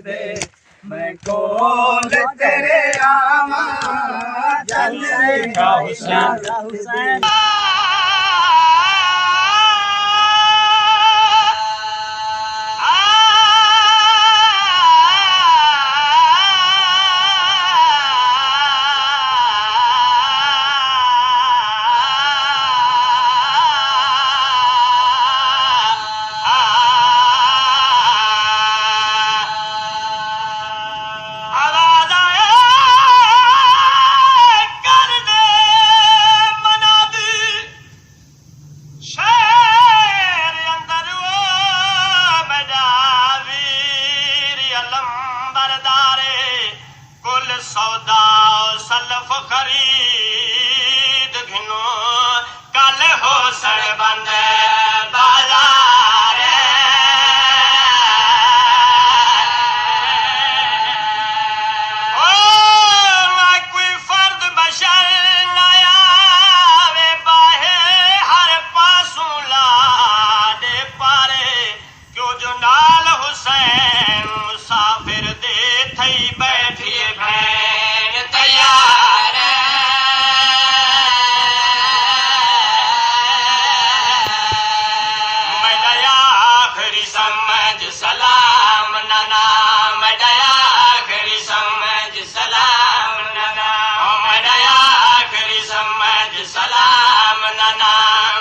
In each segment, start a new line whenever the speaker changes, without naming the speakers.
दे मैं कोल तेरे आवा जल्दी का हुसैन सौदा सलफ खरीद घिनो कल हो सड़ बंद बाजार ओ ना कोई फर्द बशर नया वे बाहे हर पासों लाडे पारे क्यों जो नाल हुसैन मुसाफिर दे थई बैठिए भैन तैयार मैं आखिरी समझ सलाम नाना मैं आखिरी समझ सलाम नाना मैं आखिरी समझ सलाम नाना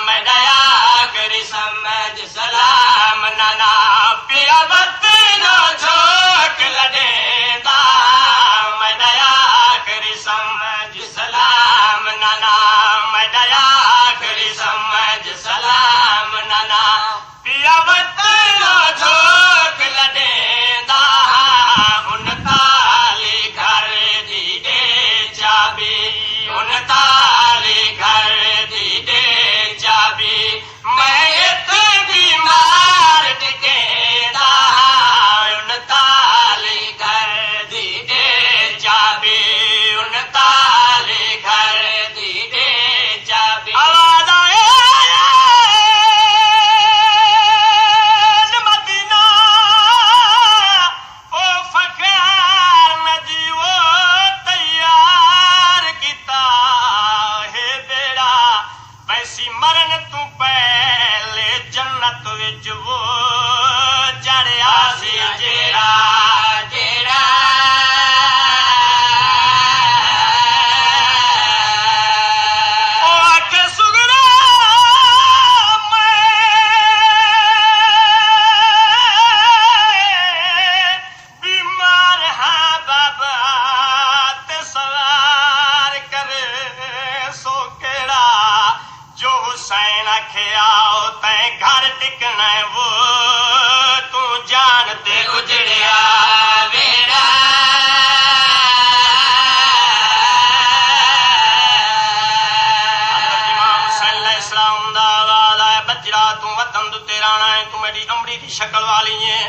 मैं आखिरी समझ सलाम नाना पिया बत्ती नो झोंक लड़े समझ सलाम नाना मैं आखिरी समझ सलाम नाना पिया बत्ती झोंक लडेंदा उन ताली घर दी दे चाबी उन ताली घर दी दे चाबी मैं इत्थे बीमार टिकेंदा उन ताली घर दी दे चाबी मरण तू पहले जन्नत विच वो चढ़िया सी जेड़ा जेड़ा ओ आखे सुगरा मैं बीमार हाँ बाबा ते सवार करे सो केड़ा जो हुसैन आखियाओ तैं घर टिकना वो तू जानते उजड़िया बेड़ा इमाम हुसैन अलैहिस्सलाम दा आवाज आया बजरा तू वतन दु तेरा ना है तू मेरी अमरी की शक्ल वाली है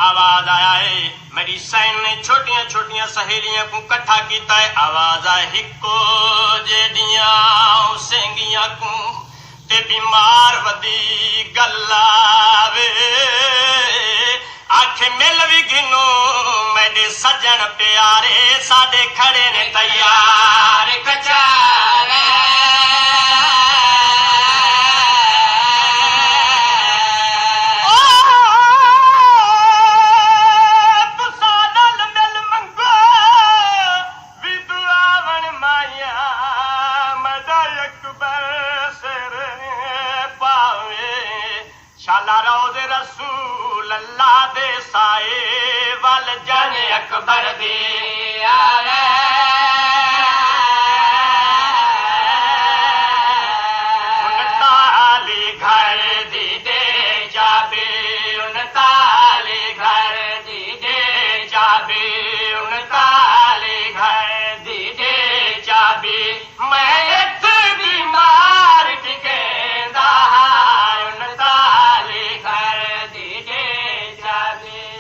आवाज आया है मेरी सैन ने छोटियां छोटियां सहेलियां को इकट्ठा किया है आवाज आए हिको जेडियां सेंगियां को ते बीमार वदी गल्लावे आखे मिल भी गिनो मेरे सज्जन प्यारे साडे खड़े ने तैयार कचारे शाला रोज़े रसूल अल्लाह दे साए वल जन अकबर दे आवे उन ताली घर दी दे जाबे उन ताली घर दी दे जाबे उन ताली घर दी दे जाबे मैं इत्थे बीमार टिकेंदा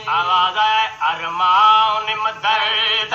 आवाज है अरमान दर्द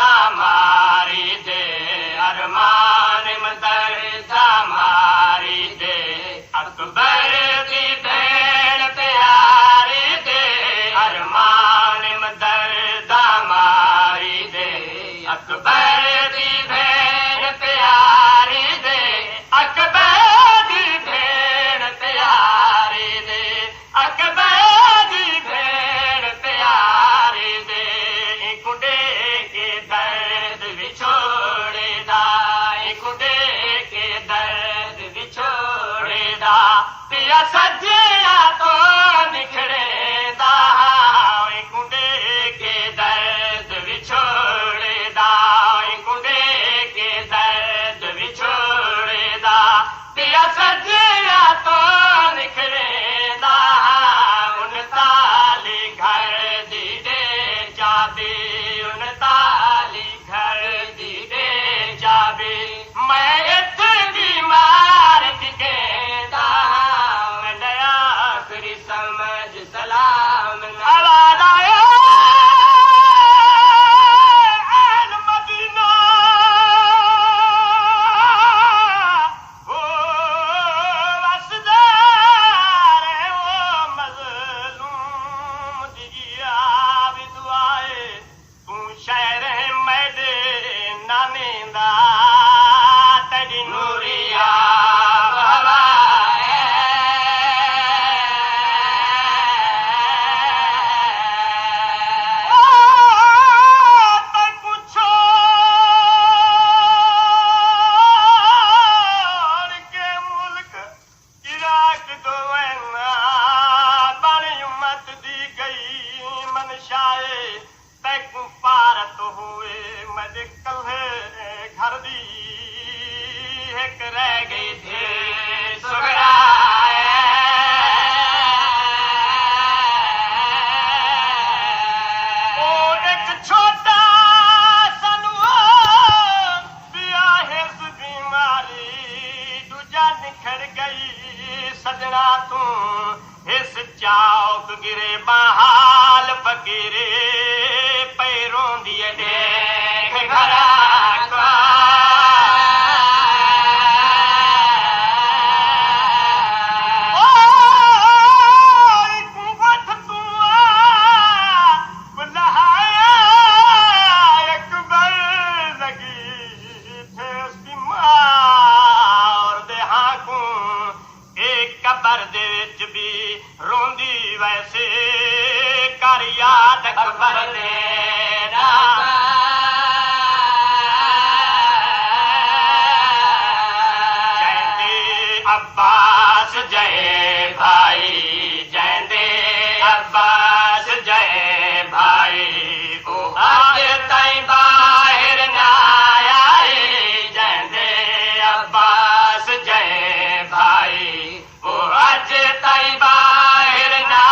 इस चौक गिरे बहाल फकीरे पैरों दिए देख घरा वैसे कर याद अकबर तेरा जयंते अब्बास जय भाई जयंते अब्बास जय भाई ओ आज ताईं बाहर ना आए जयंते अब्बास जय भाई ओ आज ताईं बाहर ना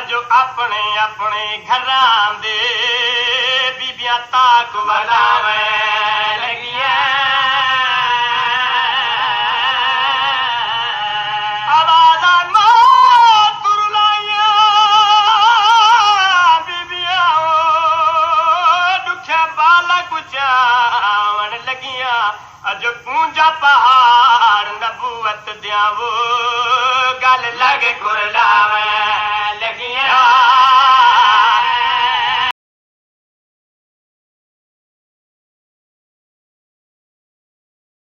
जो अपने अपने घरां दे बीबियां ताक वलावे लगियां आवाज़ा मातुर लाइयां बीबियां दुखिया बाला कुचावन लगियां अज पूंजा पहाड़ नबूवत दियां वो गल लग कुरलावे